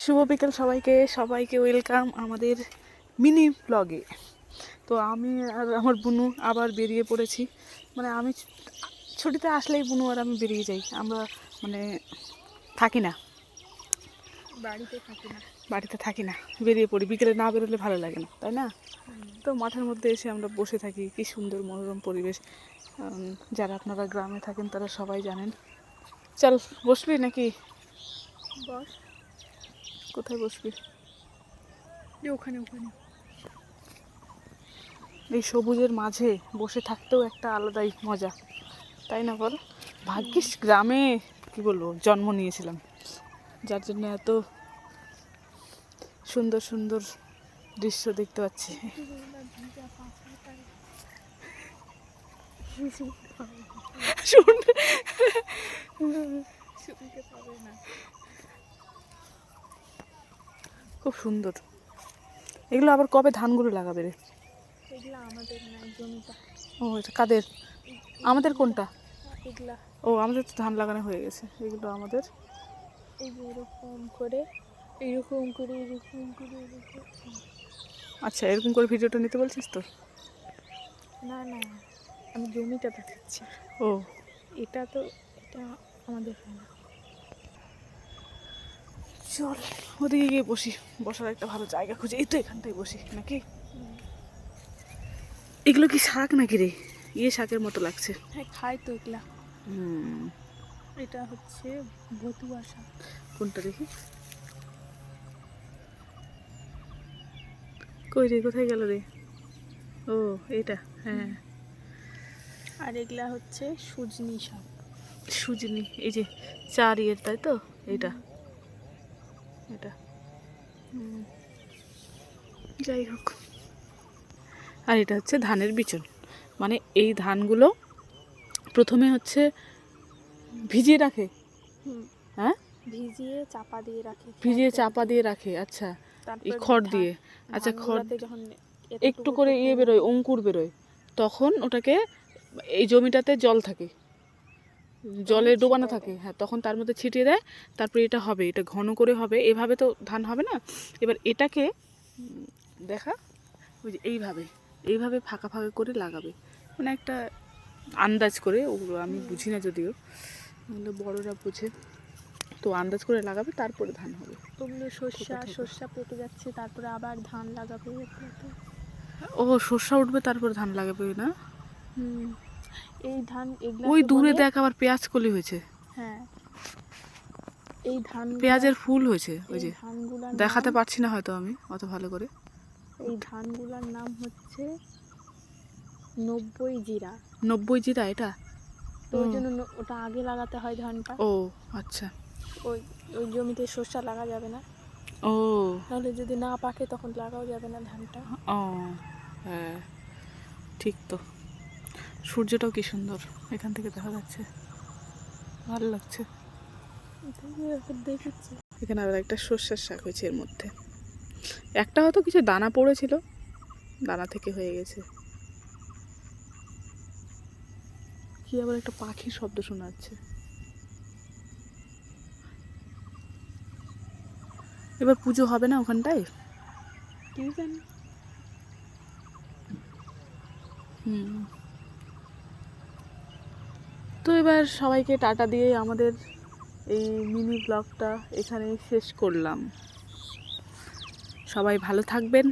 শুভ বিকেল সবাইকে সবাইকে ওয়েলকাম আমাদের মিনি ব্লগে। তো আমি আর আমার বুনু আবার বেরিয়ে পড়েছি। মানে আমি ছুটিতে আসলেই বুনু আর আমি বেরিয়ে যাই। আমরা মানে থাকি না, বাড়িতে থাকি না, বেরিয়ে পড়ি। বিকেলে না বেরোলে ভালো লাগে না, তাই না? তো মাঠের মধ্যে এসে আমরা বসে থাকি। কি সুন্দর মনোরম পরিবেশ। যারা আপনারা গ্রামে থাকেন তারা সবাই জানেন। চল বসবি নাকি? বস। কোথায় বসবি? ওখানে ওখানে এই সবুজের মাঝে বসে থাকতেও একটা আলাদাই মজা, তাই না বল? ভাগ্যিস গ্রামে কি বলবো জন্ম নিয়েছিলাম, যার জন্য এত সুন্দর সুন্দর দৃশ্য দেখতে পাচ্ছি। খুব সুন্দর। এগুলো আবার কবে ধানগুলো লাগাবে রে? এগুলা আমাদের না, জমিটা। ও এটা কাদের? আমাদের কোনটা? এগুলা ও আমাদের তো ধান লাগানো হয়ে গেছে, এগুলো আমাদের। এই যে এরকম করে এরকম করে এরকম করে এরকম। আচ্ছা, এরকম করে ভিডিওটা নিতে বলছিস তো? না না, আমি জমিটা দেখাচ্ছি। ও এটা তো এটা আমাদের হয় না। চল ওদিকে গিয়ে বসি, বসার একটা ভালো জায়গা খুঁজে। এই তো এখানটাই বসি নাকি? এগুলো কি শাক নাকি রে? ইয়ে শাকের মতো লাগছে। হ্যাঁ, খাই তো এগুলা। হুম, এটা হচ্ছে ভতুয়া শাক। কোনটা দেখি? কই রে, কোথায় গেল রে? ও এটা, হ্যাঁ। আর এগুলা হচ্ছে সুজনি শাক। সুজনি, এই যে চার ইয়ের, তাই তো? এইটা এটা যাই হোক। আর এটা হচ্ছে ধানের বিচন। মানে এই ধানগুলো প্রথমে হচ্ছে ভিজিয়ে রাখে। হ্যাঁ, ভিজিয়ে চাপা দিয়ে রাখে। ভিজিয়ে চাপা দিয়ে রাখে। আচ্ছা, এই খড় দিয়ে। আচ্ছা, খড় যখন একটু করে ইয়ে বেরোয়, অঙ্কুর বেরোয়, তখন ওটাকে এই জমিটাতে জল থাকে, জলে ডোবানো থাকে, হ্যাঁ, তখন তার মধ্যে ছিটিয়ে দেয়। তারপরে এটা হবে, এটা ঘন করে হবে। এভাবে তো ধান হবে না। এবার এটাকে দেখা, ওই যে এইভাবে এইভাবে ফাঁকা ফাঁকা করে লাগাবে, মানে একটা আন্দাজ করে। ওগুলো আমি বুঝি না যদিও, ওগুলো বড়রা বুঝে। তো আন্দাজ করে লাগাবে, তারপরে ধান হবে। ওগুলো সর্ষা পেকে যাচ্ছে, তারপরে আবার ধান লাগাবে। ও সর্ষা উঠবে তারপরে ধান লাগাবে না? এই ধান এগুলা ওই দূরে দেখ আবার পেঁয়াজ কলি হয়েছে। হ্যাঁ, এই ধান পেঁয়াজের ফুল হয়েছে, ওই যে ধানগুলার দেখাতে পারছি না হয়তো আমি অত ভালো করে। এই ধানগুলার নাম হচ্ছে 90 জিরা। 90 জিরা এটা? তো ওই জন্য ওটা আগে লাগাতে হয় ধানটা। ও আচ্ছা। ওই ওই জমিতে সর্ষা লাগা যাবে না। ও তাহলে যদি না পাকে তখন লাগাও যাবে না ধানটা। ও হ্যাঁ, ঠিক তো। সূর্যটাও কি সুন্দর এখান থেকে দেখা যাচ্ছে, ভালো লাগছে। দেখেছি এখানে আবার একটা সর্ষের শাক হয়েছে এর মধ্যে। একটা হয়তো কিছু দানা পড়েছিল, দানা থেকে হয়ে গেছে। কি আবার একটা পাখির শব্দ শোনা যাচ্ছে। এবার পুজো হবে না ওখানটায়? কি জানি। তো এবার সবাইকে টাটা দিয়ে আমাদের এই মিনি ব্লগটা এখানেই শেষ করলাম। সবাই ভালো থাকবেন,